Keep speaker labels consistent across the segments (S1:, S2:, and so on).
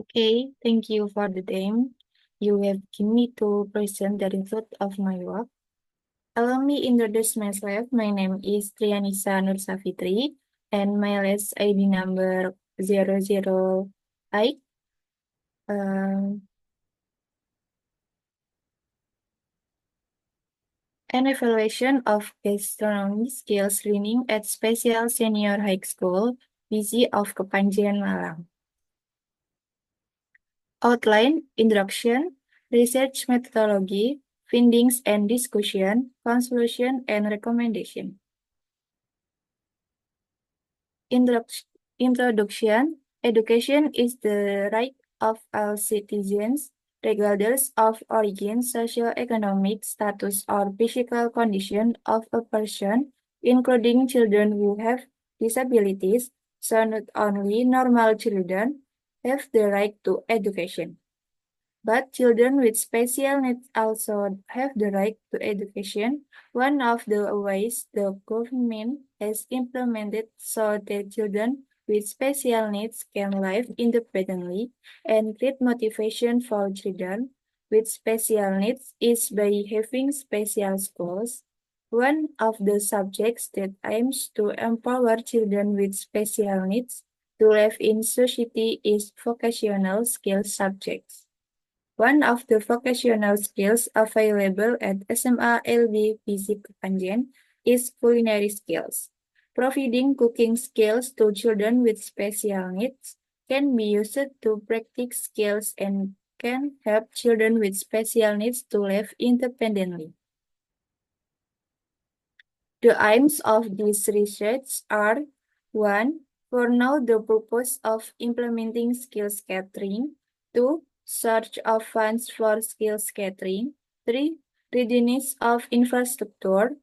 S1: Okay, thank you for the time you have given me to present the result of my work. Allow me introduce myself. My name is Trianisa Nursafitri and my last ID number 008. Um, an evaluation of gastronomy skills learning at Special Senior High School, BC of Kepanjen, Malang. Outline, introduction, research methodology, findings and discussion, conclusion and recommendation. Introduction. Education is the right of all citizens, regardless of origin, socio-economic status, or physical condition of a person, including children who have disabilities, so not only normal children have the right to education. But children with special needs also have the right to education. One of the ways the government has implemented so that children with special needs can live independently and create motivation for children with special needs is by having special schools. One of the subjects that aims to empower children with special needs to live in society is vocational skills subjects. One of the vocational skills available at SMA LB Fisik Kepanjen is culinary skills. Providing cooking skills to children with special needs can be used to practice skills and can help children with special needs to live independently. The aims of this research are 1. For now, the purpose of implementing skills catering. 2. Search of funds for skills catering. 3. Readiness of infrastructure.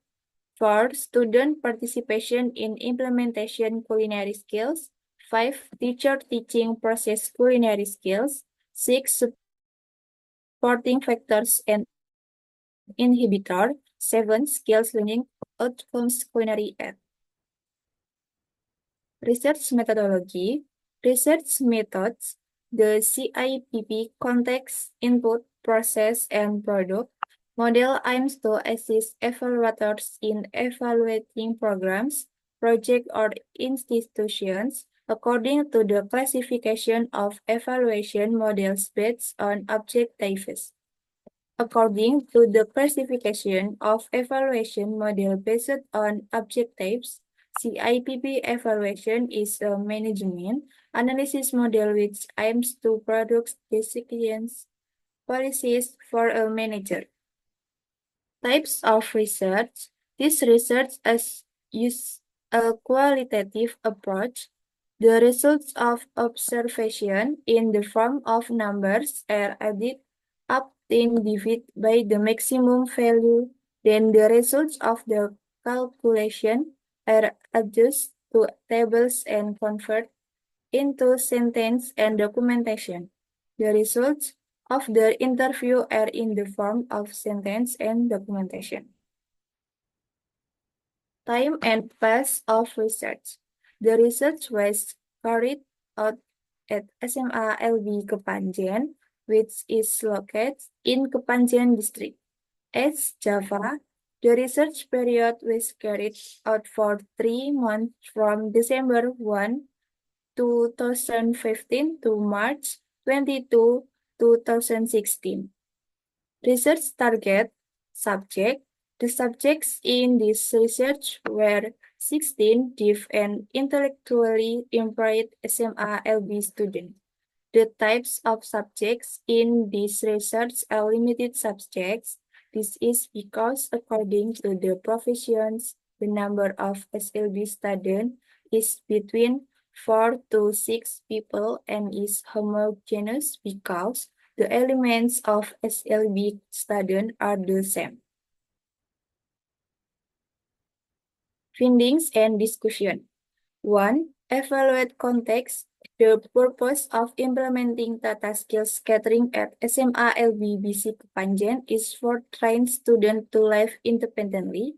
S1: 4. Student participation in implementation culinary skills. 5. Teacher teaching process culinary skills. 6. Supporting factors and inhibitor. 7. Skills learning outcomes culinary ed. Research methodology. Research methods. The CIPP context, input, process, and product model aims to assist evaluators in evaluating programs, projects, or institutions according to the classification of evaluation models based on objectives. According to the classification of evaluation model based on objectives, CIPP evaluation is a management analysis model which aims to produce decisions policies for a manager. Types of research. This research use a qualitative approach. The results of observation in the form of numbers are added up then divided by the maximum value. Then the results of the calculation are adjusted to tables and converted into sentence and documentation. The results of the interview are in the form of sentence and documentation. Time and pace of research. The research was carried out at SMA LB Kepanjen, which is located in Kepanjen District. As Java, the research period was carried out for 3 months from December 1, 2015 to March 22, 2016. Research target subject. The subjects in this research were 16 deaf and intellectually impaired SMA LB students. The types of subjects in this research are limited subjects. This is because according to the professions, the number of SLB students is between 4 to 6 people and is homogeneous because the elements of SLB student are the same. Findings and discussion. 1. Evaluate context. The purpose of implementing Tata Skills Catering at SMA LBBC Kepanjen is for train students to live independently.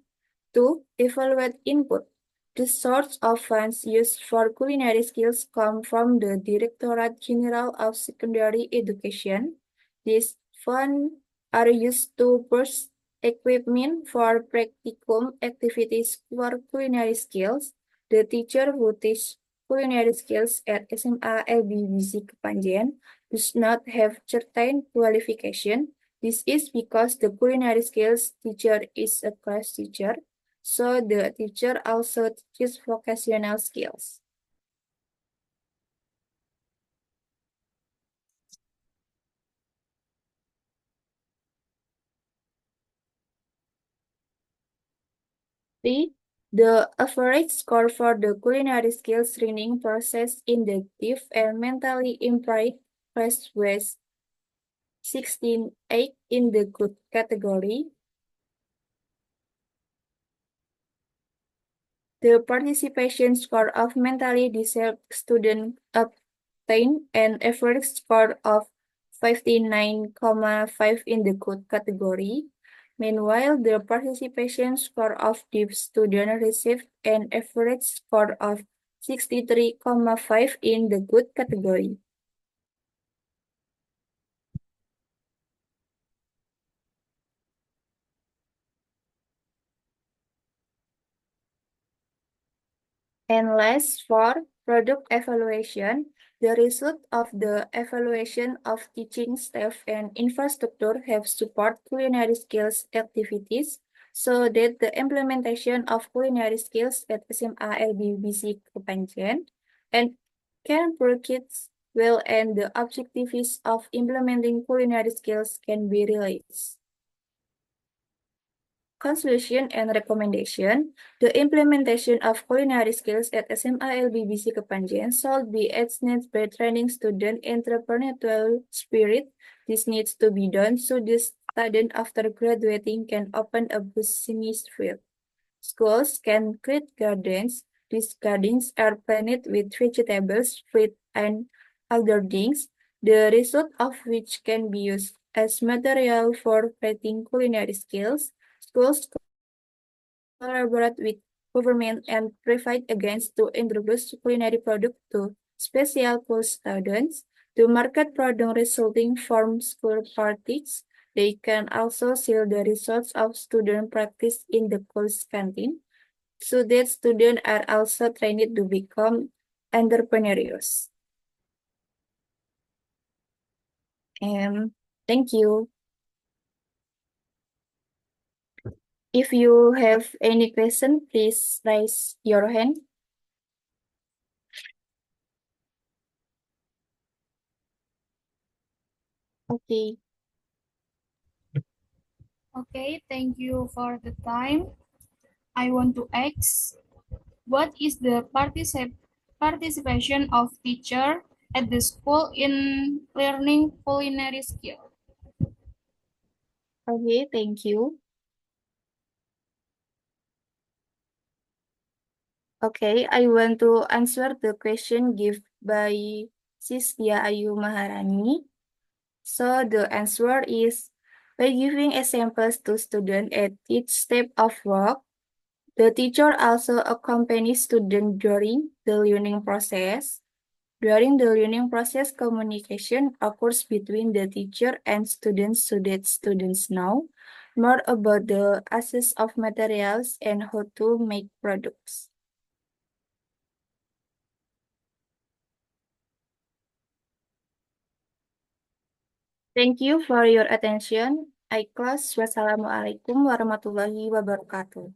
S1: 2. Evaluate input. The source of funds used for culinary skills come from the Directorate General of Secondary Education. These funds are used to purchase equipment for practicum activities for culinary skills. The teacher who teach culinary skills at SMA LBBC Kepanjen does not have certain qualification. This is because the culinary skills teacher is a class teacher, so the teacher also teaches vocational skills. Three, the average score for the culinary skills training process inductive and mentally impaired class was 16.8 in the good category. The participation score of mentally disabled student obtained an average score of 59.5 in the good category. Meanwhile, the participation score of deaf student received an average score of 63.5 in the good category. And last, for product evaluation, the result of the evaluation of teaching staff and infrastructure have support culinary skills activities so that the implementation of culinary skills at SMA LBBC Kepanjen and can kids well and the objectives of implementing culinary skills can be realized. Conclusion and recommendation. The implementation of culinary skills at SMA LBBC Kepanjen should be enhanced by training student entrepreneurial spirit. This needs to be done so the student after graduating can open a business field. Schools can create gardens. These gardens are planted with vegetables, fruit, and other things, the result of which can be used as material for creating culinary skills. Schools collaborate with government and private against to introduce culinary product to special school students. To market product resulting from school parties, they can also sell the results of student practice in the school's canteen, so that students are also trained to become entrepreneurs. And thank you. If you have any question, please raise your hand. Okay.
S2: Okay, thank you for the time. I want to ask, what is the participation of teacher at the school in learning culinary skill?
S1: Okay, thank you. Okay, I want to answer the question given by Sisya Ayu Maharani. So the answer is by giving examples to students at each step of work. The teacher also accompanies students during the learning process. During the learning process, communication occurs between the teacher and students so that students know more about the access of materials and how to make products. Thank you for your attention. I close. Wassalamualaikum warahmatullahi wabarakatuh.